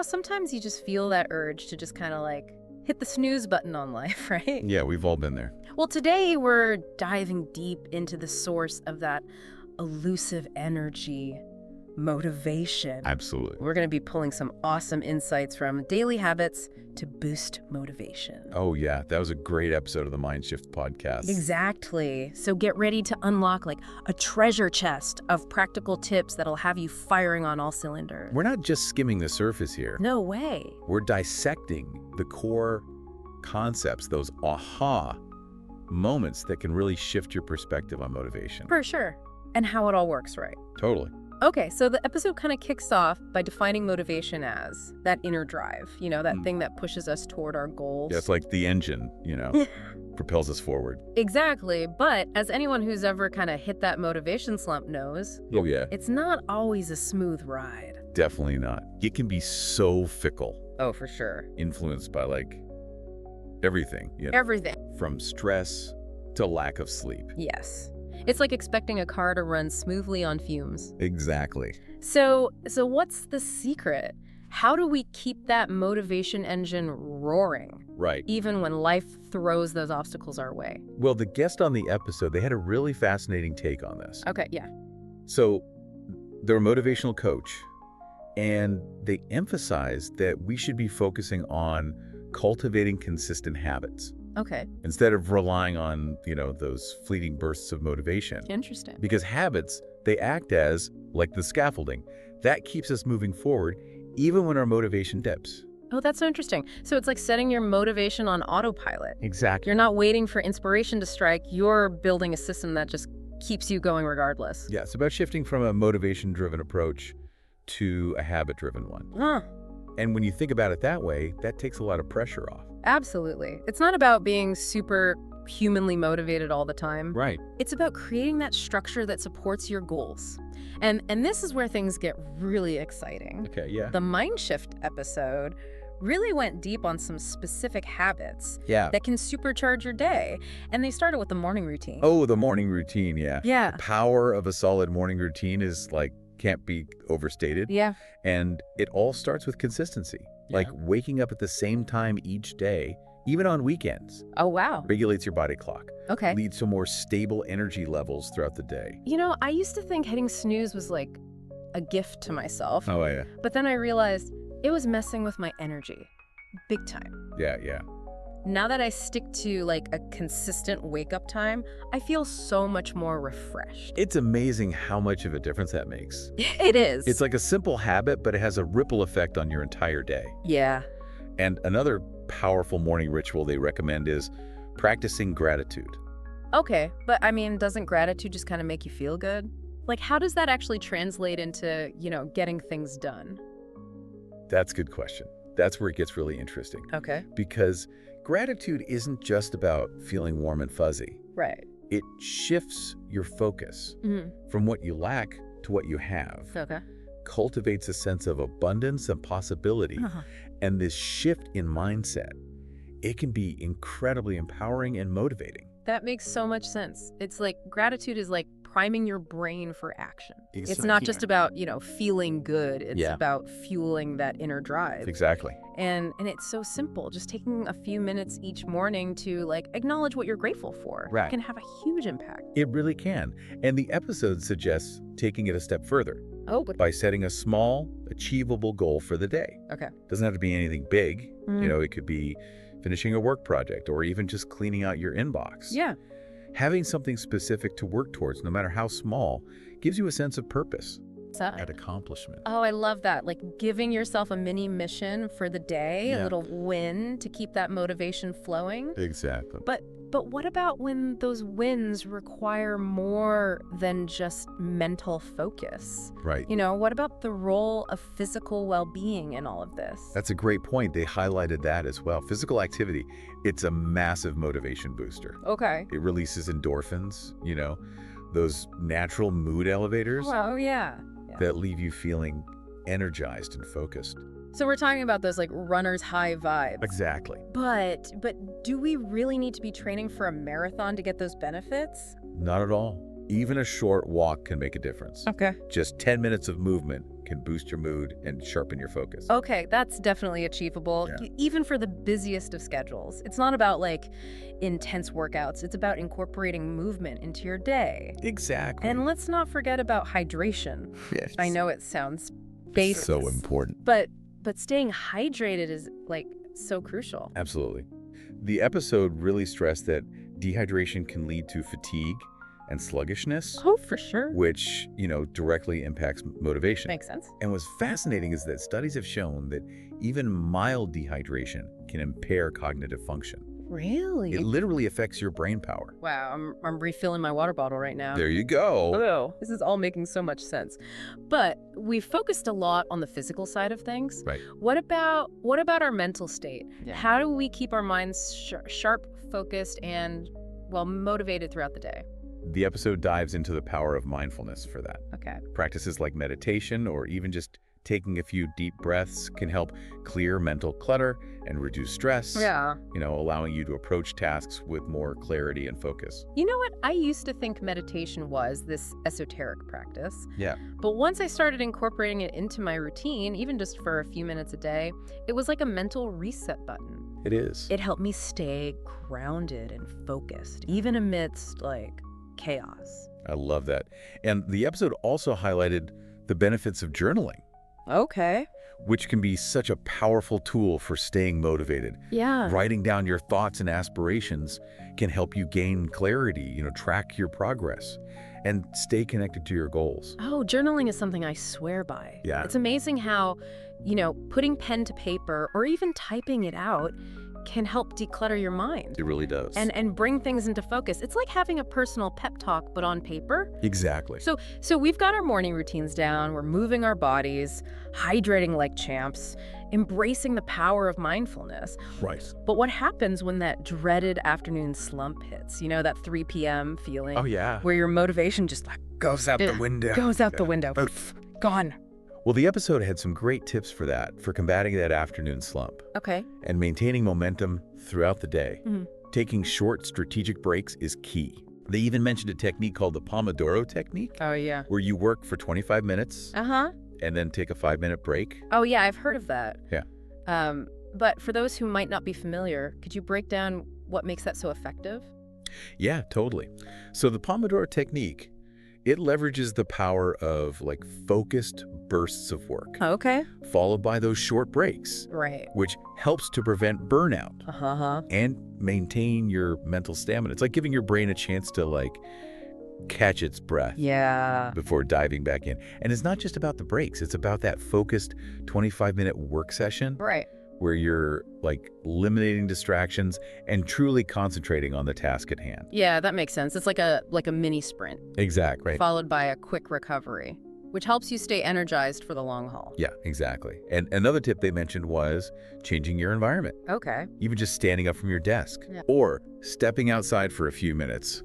Sometimes you just feel that urge to just kind of like hit the snooze button on life, right? Yeah, we've all been there. Well, today we're diving deep into the source of that elusive energy, motivation. Absolutely. We're going to be pulling some awesome insights from daily habits to boost motivation. Oh, yeah. That was a great episode of the Mindshift podcast. Exactly. So get ready to unlock like a treasure chest of practical tips that'll have you firing on all cylinders. We're not just skimming the surface here. No way. We're dissecting the core concepts, those aha moments that can really shift your perspective on motivation. For sure. And how it all works, right? Totally. Okay, so the episode kind of kicks off by defining motivation as that inner drive, that thing that pushes us toward our goals. Yeah, it's like the engine, propels us forward. Exactly, but as anyone who's ever kind of hit that motivation slump knows, Oh, yeah. it's not always a smooth ride. Definitely not. It can be so fickle, Oh, for sure. influenced by everything. Everything. From stress to lack of sleep. Yes. It's like expecting a car to run smoothly on fumes. Exactly. So what's the secret? How do we keep that motivation engine roaring, Right. even when life throws those obstacles our way? Well, the guest on the episode, they had a really fascinating take on this. Okay, yeah. So they're a motivational coach, and they emphasized that we should be focusing on cultivating consistent habits Okay, instead of relying on, those fleeting bursts of motivation. interesting. Because habits, they act as, like the scaffolding, that keeps us moving forward even when our motivation dips. Oh, that's so interesting. So it's like setting your motivation on autopilot. Exactly. You're not waiting for inspiration to strike. You're building a system that just keeps you going regardless. Yeah, it's about shifting from a motivation-driven approach to a habit-driven one. Huh. And when you think about it that way, that takes a lot of pressure off. Absolutely. It's not about being super humanly motivated all the time. Right. It's about creating that structure that supports your goals. And this is where things get really exciting. Okay, yeah. The Mindshift episode really went deep on some specific habits Yeah. that can supercharge your day. And they started with the morning routine. Oh, the morning routine, yeah. Yeah. The power of a solid morning routine is can't be overstated. Yeah. And it all starts with consistency. Like waking up at the same time each day, even on weekends, Oh, wow. regulates your body clock. Okay. Leads to more stable energy levels throughout the day. I used to think hitting snooze was like a gift to myself. Oh, yeah. But then I realized it was messing with my energy. Big time. Yeah. Now that I stick to like a consistent wake-up time, I feel so much more refreshed. It's amazing how much of a difference that makes. It is. It's like a simple habit, but it has a ripple effect on your entire day. Yeah. And another powerful morning ritual they recommend is practicing gratitude. Okay, but doesn't gratitude just kind of make you feel good? Like, how does that actually translate into, getting things done? That's a good question. That's where it gets really interesting. Okay. Because gratitude isn't just about feeling warm and fuzzy. Right. It shifts your focus from what you lack to what you have. Okay. Cultivates a sense of abundance and possibility. And this shift in mindset, it can be incredibly empowering and motivating. That makes so much sense. It's like gratitude is like priming your brain for action. It's Exactly. not just about, feeling good. It's Yeah. about fueling that inner drive. Exactly. And it's so simple. Just taking a few minutes each morning to acknowledge what you're grateful for Right. can have a huge impact. It really can. And the episode suggests taking it a step further Oh, good. by setting a small, achievable goal for the day. Okay. Doesn't have to be anything big. Mm. It could be finishing a work project or even just cleaning out your inbox. Yeah. Having something specific to work towards, no matter how small, gives you a sense of purpose and accomplishment. Oh, I love that. Like giving yourself a mini mission for the day, Yeah. a little win to keep that motivation flowing. Exactly. But what about when those wins require more than just mental focus? Right. What about the role of physical well-being in all of this? That's a great point. They highlighted that as well. Physical activity, it's a massive motivation booster. Okay. It releases endorphins, those natural mood elevators Oh, yeah. that leave you feeling energized and focused. So we're talking about those runner's high vibes. Exactly. But do we really need to be training for a marathon to get those benefits? Not at all. Even a short walk can make a difference. Okay. Just 10 minutes of movement can boost your mood and sharpen your focus. Okay, that's definitely achievable, Yeah. even for the busiest of schedules. It's not about like intense workouts. It's about incorporating movement into your day. Exactly. And let's not forget about hydration. Yes. I know it sounds basic, So important. but staying hydrated is like so crucial. Absolutely. The episode really stressed that dehydration can lead to fatigue and sluggishness, Oh, for sure. which, directly impacts motivation. Makes sense. And what's fascinating is that studies have shown that even mild dehydration can impair cognitive function. Really? It literally affects your brain power. Wow, I'm refilling my water bottle right now. There you go. Oh, this is all making so much sense. But we focused a lot on the physical side of things. Right. What about our mental state? Yeah. How do we keep our minds sharp, focused, and, well, motivated throughout the day? The episode dives into the power of mindfulness for that. Okay. Practices like meditation or even just taking a few deep breaths can help clear mental clutter and reduce stress. Yeah. Allowing you to approach tasks with more clarity and focus. You know what? I used to think meditation was this esoteric practice. Yeah. But once I started incorporating it into my routine, even just for a few minutes a day, it was like a mental reset button. It is. It helped me stay grounded and focused, even amidst, chaos. I love that. And the episode also highlighted the benefits of journaling, Okay. which can be such a powerful tool for staying motivated. Yeah. Writing down your thoughts and aspirations can help you gain clarity, track your progress, and stay connected to your goals. Oh, journaling is something I swear by. Yeah. It's amazing how, putting pen to paper or even typing it out can help declutter your mind It really does. and bring things into focus. It's like having a personal pep talk, but on paper. Exactly. So we've got our morning routines down, we're moving our bodies, hydrating like champs, embracing the power of mindfulness. Right. But what happens when that dreaded afternoon slump hits? That 3 p.m. feeling Oh, yeah. where your motivation just Goes out the window. goes out the window. Gone. Well, the episode had some great tips for that, for combating that afternoon slump Okay. and maintaining momentum throughout the day. Mhm. Taking short strategic breaks is key. They even mentioned a technique called the Pomodoro technique, Oh, yeah. where you work for 25 minutes Uh-huh. and then take a 5-minute break. Oh, yeah, I've heard of that. Yeah. But for those who might not be familiar, could you break down what makes that so effective? Yeah, totally. So the Pomodoro technique, it leverages the power of focused bursts of work, Okay. followed by those short breaks, Right. which helps to prevent burnout Uh-huh. and maintain your mental stamina. It's like giving your brain a chance to catch its breath Yeah. before diving back in. And it's not just about the breaks. It's about that focused 25-minute work session Right. where you're eliminating distractions and truly concentrating on the task at hand. Yeah, that makes sense. It's like a mini sprint Exactly. followed by a quick recovery, which helps you stay energized for the long haul. Yeah, exactly. And another tip they mentioned was changing your environment, Okay. even just standing up from your desk Yeah. or stepping outside for a few minutes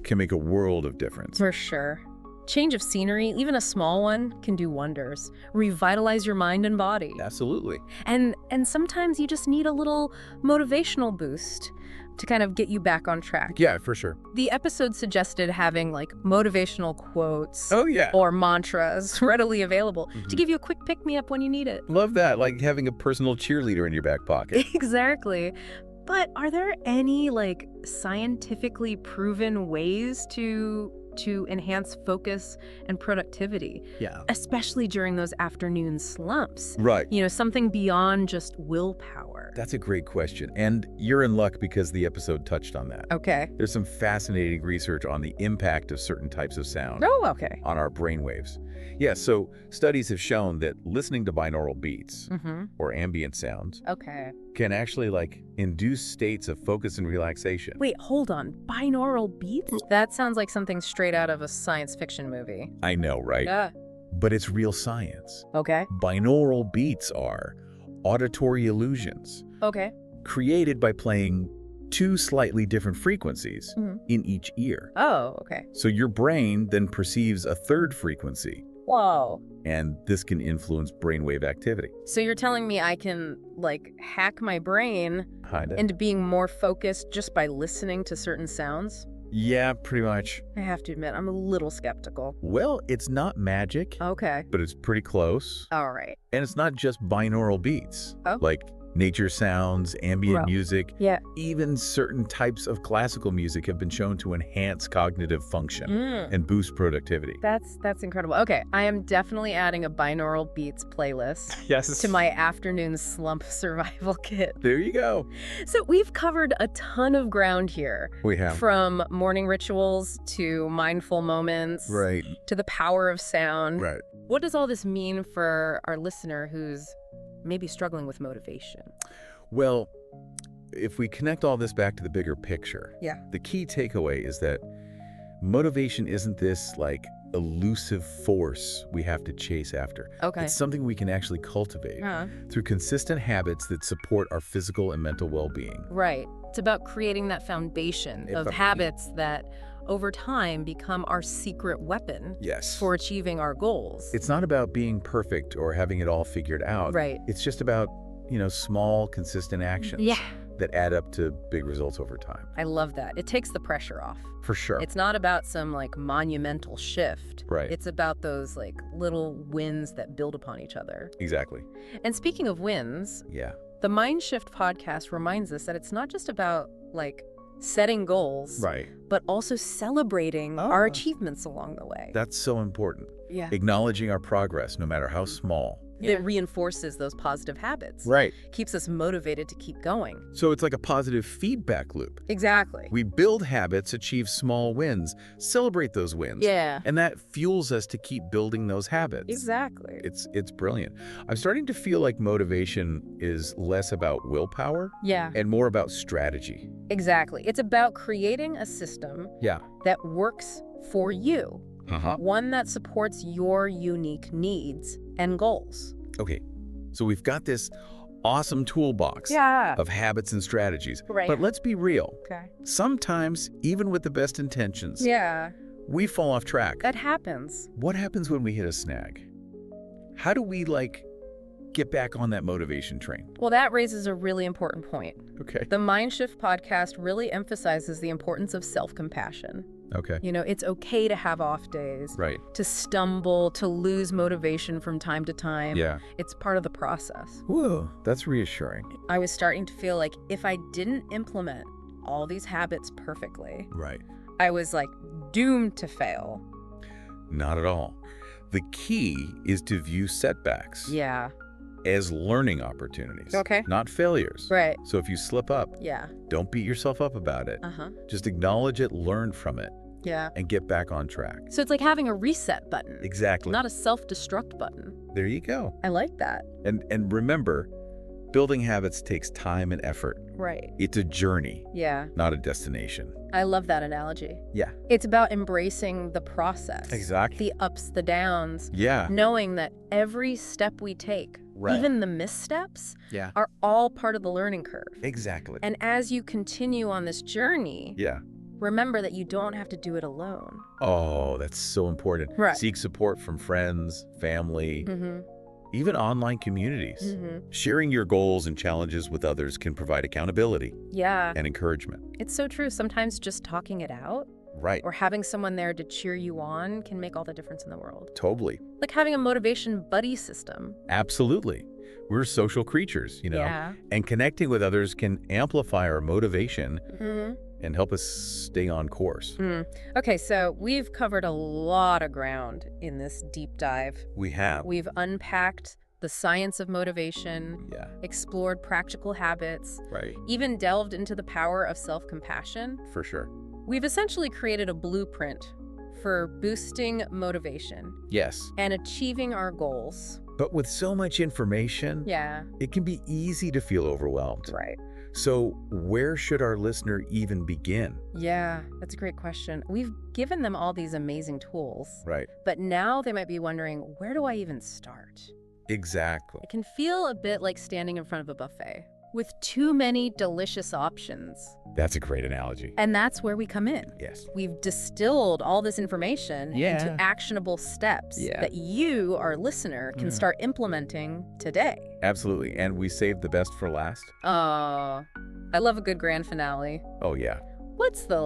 can make a world of difference. For sure. Change of scenery, even a small one, can do wonders. Revitalize your mind and body. Absolutely. And sometimes you just need a little motivational boost to kind of get you back on track. Yeah, for sure. The episode suggested having motivational quotes Oh, yeah. or mantras readily available to Mhm. give you a quick pick-me-up when you need it. Love that, like having a personal cheerleader in your back pocket. Exactly. But are there any scientifically proven ways to enhance focus and productivity, Yeah. especially during those afternoon slumps? Right. Something beyond just willpower. That's a great question. And you're in luck because the episode touched on that. Okay. There's some fascinating research on the impact of certain types of sound Oh, okay. on our brainwaves. Yeah, so studies have shown that listening to binaural beats Mm-hmm. or ambient sounds Okay. can actually induce states of focus and relaxation. Wait, hold on. Binaural beats? That sounds like something straight out of a science fiction movie. I know, right? Yeah. But it's real science. Okay. Binaural beats are auditory illusions Okay. created by playing two slightly different frequencies Mhm. in each ear. Oh, okay. So your brain then perceives a third frequency, Whoa. and this can influence brainwave activity. So you're telling me I can, hack my brain Kinda. into being more focused just by listening to certain sounds? Yeah, pretty much. I have to admit, I'm a little skeptical. Well, it's not magic, Okay. but it's pretty close. All right. And it's not just binaural beats, Oh. like nature sounds, ambient Well, music. Yeah. Even certain types of classical music have been shown to enhance cognitive function Mm. and boost productivity. That's incredible. Okay, I am definitely adding a binaural beats playlist Yes. to my afternoon slump survival kit. There you go. So we've covered a ton of ground here, We have. from morning rituals to mindful moments Right. to the power of sound. Right. What does all this mean for our listener who's maybe struggling with motivation? Well, if we connect all this back to the bigger picture, Yeah. the key takeaway is that motivation isn't this like elusive force we have to chase after. Okay. It's something we can actually cultivate through consistent habits that support our physical and mental well-being. Right. It's about creating that foundation of habits that over time become our secret weapon Yes. for achieving our goals. It's not about being perfect or having it all figured out. Right. It's just about, small, consistent actions Yeah. that add up to big results over time. I love that. It takes the pressure off. For sure. It's not about some like monumental shift. Right. It's about those like little wins that build upon each other. Exactly. And speaking of wins, Yeah. the Mindshift podcast reminds us that it's not just about like setting goals, Right. but also celebrating our achievements along the way. That's so important. Yeah. Acknowledging our progress, no matter how small. It reinforces those positive habits. Right. Keeps us motivated to keep going. So it's like a positive feedback loop. Exactly. We build habits, achieve small wins, celebrate those wins. Yeah. And that fuels us to keep building those habits. Exactly. It's brilliant. I'm starting to feel like motivation is less about willpower Yeah. and more about strategy. Exactly. It's about creating a system Yeah. that works for you. Uh-huh. One that supports your unique needs and goals. Okay. So we've got this awesome toolbox Yeah. of habits and strategies. Right. But let's be real. Okay. Sometimes, even with the best intentions, Yeah. we fall off track. That happens. What happens when we hit a snag? How do we, get back on that motivation train? Well, that raises a really important point. Okay. The Mindshift podcast really emphasizes the importance of self-compassion. Okay. It's okay to have off days, Right. to stumble, to lose motivation from time to time. Yeah. It's part of the process. Whoa, that's reassuring. I was starting to feel like if I didn't implement all these habits perfectly, Right. I was doomed to fail. Not at all. The key is to view setbacks Yeah. as learning opportunities. Okay. Not failures. Right. So if you slip up, Yeah. don't beat yourself up about it. Uh-huh. Just acknowledge it, learn from it, Yeah. and get back on track. So it's like having a reset button, Exactly. not a self-destruct button. There you go. I like that. And remember, building habits takes time and effort. Right. It's a journey, Yeah. not a destination. I love that analogy. Yeah. It's about embracing the process. Exactly. The ups, the downs, Yeah. knowing that every step we take, Right. even the missteps, Yeah. are all part of the learning curve. Exactly. And as you continue on this journey, Yeah. remember that you don't have to do it alone. Oh, that's so important. Right. Seek support from friends, family, Mm-hmm. even online communities. Mm-hmm. Sharing your goals and challenges with others can provide accountability Yeah. and encouragement. It's so true. Sometimes just talking it out Right. or having someone there to cheer you on can make all the difference in the world. Totally. Like having a motivation buddy system. Absolutely. We're social creatures, Yeah. and connecting with others can amplify our motivation Mm-hmm. and help us stay on course. Okay, so we've covered a lot of ground in this deep dive. We have. We've unpacked the science of motivation, Yeah. explored practical habits, Right. even delved into the power of self-compassion. For sure. We've essentially created a blueprint for boosting motivation Yes. and achieving our goals. But with so much information, Yeah, it can be easy to feel overwhelmed. right. So where should our listener even begin? Yeah, that's a great question. We've given them all these amazing tools, Right. but now they might be wondering, where do I even start? Exactly. It can feel a bit like standing in front of a buffet with too many delicious options. That's a great analogy. And that's where we come in. Yes. We've distilled all this information Yeah. into actionable steps Yeah. that you, our listener, can start implementing today. Absolutely. And we saved the best for last? Oh, I love a good grand finale. Oh, yeah. What's the,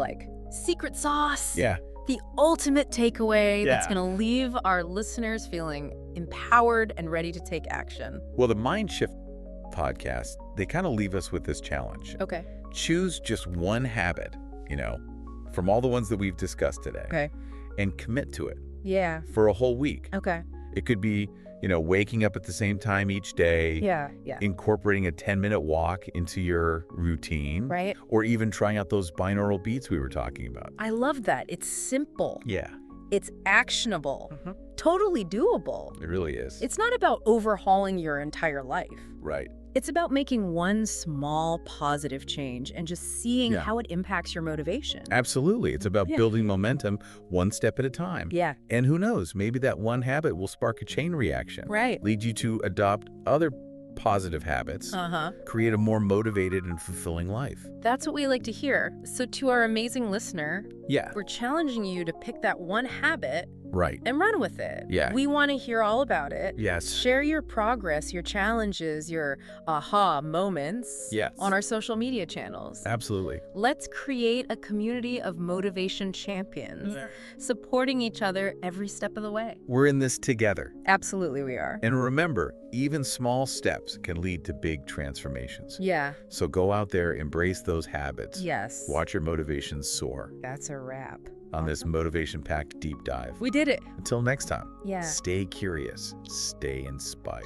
secret sauce. Yeah. The ultimate takeaway that's Yeah. going to leave our listeners feeling empowered and ready to take action. Well, the Mindshift podcast, they kind of leave us with this challenge. Okay. Choose just one habit, from all the ones that we've discussed today. Okay. And commit to it Yeah. for a whole week. Okay. It could be, waking up at the same time each day. Yeah. Yeah. Incorporating a 10-minute walk into your routine. Right. Or even trying out those binaural beats we were talking about. I love that. It's simple. Yeah. It's actionable. Totally doable. It really is. It's not about overhauling your entire life. Right. It's about making one small positive change and just seeing Yeah. how it impacts your motivation. Absolutely. It's about Yeah. building momentum one step at a time. Yeah. And who knows, maybe that one habit will spark a chain reaction. Right. Lead you to adopt other positive habits, create a more motivated and fulfilling life. That's what we like to hear. So to our amazing listener, Yeah. we're challenging you to pick that one habit Right. and run with it. Yeah. We want to hear all about it. Yes. Share your progress, your challenges, your aha moments Yes. on our social media channels. Absolutely. Let's create a community of motivation champions, supporting each other every step of the way. We're in this together. Absolutely we are. And remember, even small steps can lead to big transformations. Yeah. So go out there, embrace those habits. Yes. Watch your motivations soar That's a wrap. on this motivation-packed deep dive. We did it. Until next time, Yeah. stay curious, stay inspired.